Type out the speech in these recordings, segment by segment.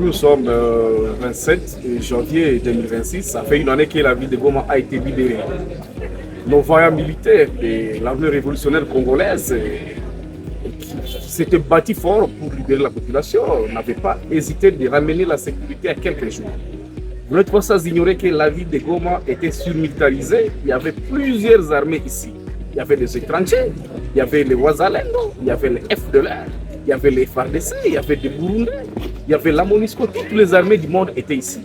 Aujourd'hui, nous sommes 27 janvier 2026. Ça fait une année que la ville de Goma a été libérée. Nos voyants militaires de l'armée révolutionnaire congolaise qui s'étaient bâtis fort pour libérer la population n'avaient pas hésité de ramener la sécurité à quelques jours. Vous n'êtes pas sans ignorer que la ville de Goma était surmilitarisée. Il y avait plusieurs armées ici. Il y avait les étrangers, il y avait les Wazalendo, il y avait les FDLR, il y avait les FARDC, il y avait des Burundais, il y avait la MONUSCO, toutes les armées du monde étaient ici.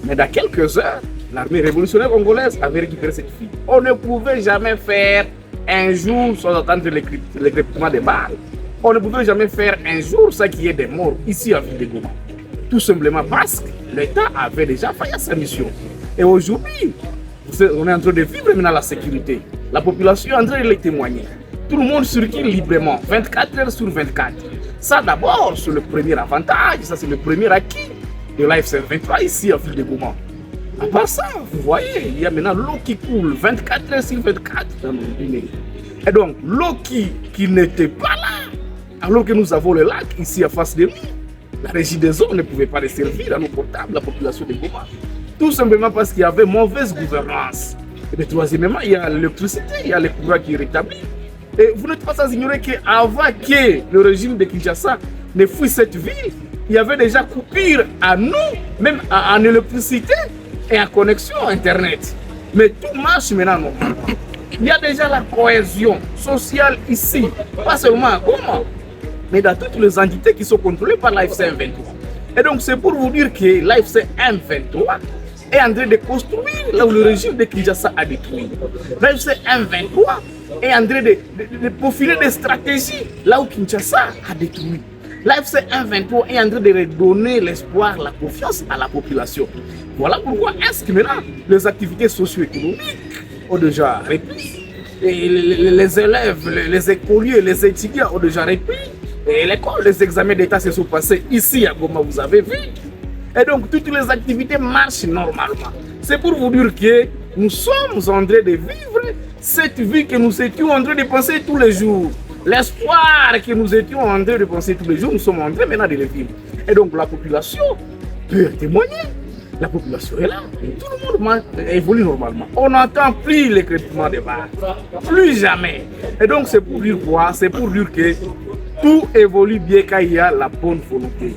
Mais dans quelques heures, l'armée révolutionnaire congolaise avait récupéré cette ville. On ne pouvait jamais faire un jour sans attendre l'écrépement des balles. On ne pouvait jamais faire un jour sans qu'il y ait des morts ici à ville de Goma. Tout simplement parce que l'État avait déjà failli à sa mission. Et aujourd'hui, on est en train de vivre maintenant la sécurité. La population est en train de le témoigner. Tout le monde circule librement, 24 heures sur 24. Ça d'abord, c'est le premier avantage, ça c'est le premier acquis de l'AFC 23 ici à ville de Goma. À part ça, vous voyez, il y a maintenant l'eau qui coule 24 heures sur 24 dans nos Guinée. Et donc, l'eau qui n'était pas là, alors que nous avons le lac ici à face de nous, la régie des eaux ne pouvait pas les servir à nos portables, la population de Goma. Tout simplement parce qu'il y avait mauvaise gouvernance. Et troisièmement, il y a l'électricité, il y a le courant qui est rétabli. Et vous n'êtes pas sans ignorer qu'avant que le régime de Kinshasa ne fouille cette ville, il y avait déjà coupure à nous, même en électricité et en connexion Internet. Mais tout marche maintenant normalement. Il y a déjà la cohésion sociale ici, pas seulement à Goma, mais dans toutes les entités qui sont contrôlées par l'AFC M23. Et donc c'est pour vous dire que l'AFC M23 est en train de construire là où le régime de Kinshasa a détruit. L'AFC M23 est en train de profiler des stratégies là où Kinshasa a détruit. L'AFC M23 est en train de redonner l'espoir, la confiance à la population. Voilà pourquoi est-ce que maintenant les activités socio-économiques ont déjà repris. Et les élèves, les écoliers, les étudiants ont déjà repris. Et l'école, les examens d'État se sont passés ici à Goma, vous avez vu. Et donc toutes les activités marchent normalement. C'est pour vous dire que nous sommes en train de vivre cette vie que nous étions en train de penser tous les jours. L'espoir que nous étions en train de penser tous les jours, nous sommes en train maintenant de le vivre. Et donc la population peut témoigner. La population est là. Et tout le monde évolue normalement. On n'entend plus l'écrépement des balles. Plus jamais. Et donc c'est pour dire quoi? C'est pour dire que tout évolue bien quand il y a la bonne volonté.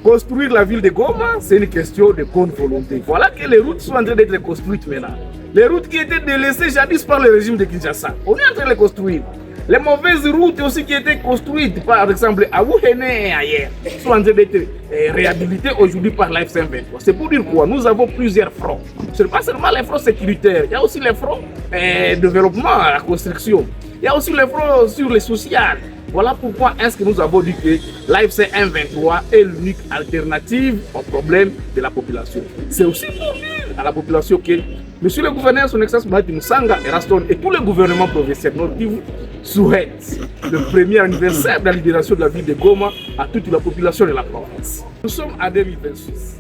Construire la ville de Goma, c'est une question de bonne volonté. Voilà que les routes sont en train d'être construites maintenant. Les routes qui étaient délaissées jadis par le régime de Kinshasa, on est en train de les construire. Les mauvaises routes aussi qui étaient construites, par exemple à Wuhene et ailleurs, sont en train d'être réhabilitées aujourd'hui par l'AFC M23. C'est pour dire quoi? Nous avons plusieurs fronts. Ce n'est pas seulement les fronts sécuritaires, il y a aussi les fronts développement, la construction. Il y a aussi les fronts sur les social. Voilà pourquoi est-ce que nous avons dit que l'AFC M23 est l'unique alternative au problème de la population. C'est aussi pour dire à la population que Monsieur le gouverneur, son excellence Bahati Moussanga et Raston et tous les gouvernements provinciaux Nord Kivu souhaitent le premier anniversaire de la libération de la ville de Goma à toute la population de la province. Nous sommes en 2026.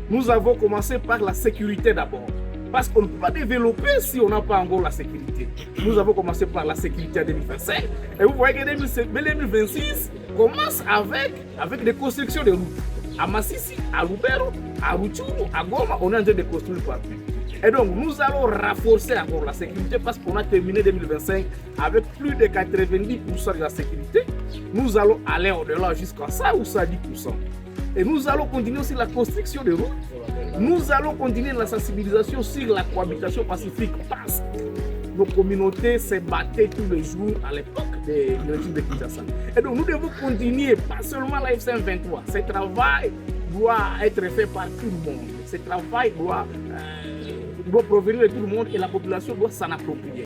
Nous avons commencé par la sécurité d'abord. Parce qu'on ne peut pas développer si on n'a pas encore la sécurité. Nous avons commencé par la sécurité en 2025. Et vous voyez que 2026 commence avec des constructions de routes. À Massissi, à Lubero, à Rutshuru, à Goma, on est en train de construire partout. Et donc nous allons renforcer encore la sécurité parce qu'on a terminé 2025 avec plus de 90% de la sécurité. Nous allons aller au-delà jusqu'à ça ou ça 10%. Et nous allons continuer aussi la construction de routes. Nous allons continuer la sensibilisation sur la cohabitation pacifique parce que nos communautés se battaient tous les jours à l'époque du régime de Kinshasa. Et donc nous devons continuer, pas seulement la FC 23. Ce travail doit être fait par tout le monde. Ce travail doit provenir de tout le monde et la population doit s'en approprier.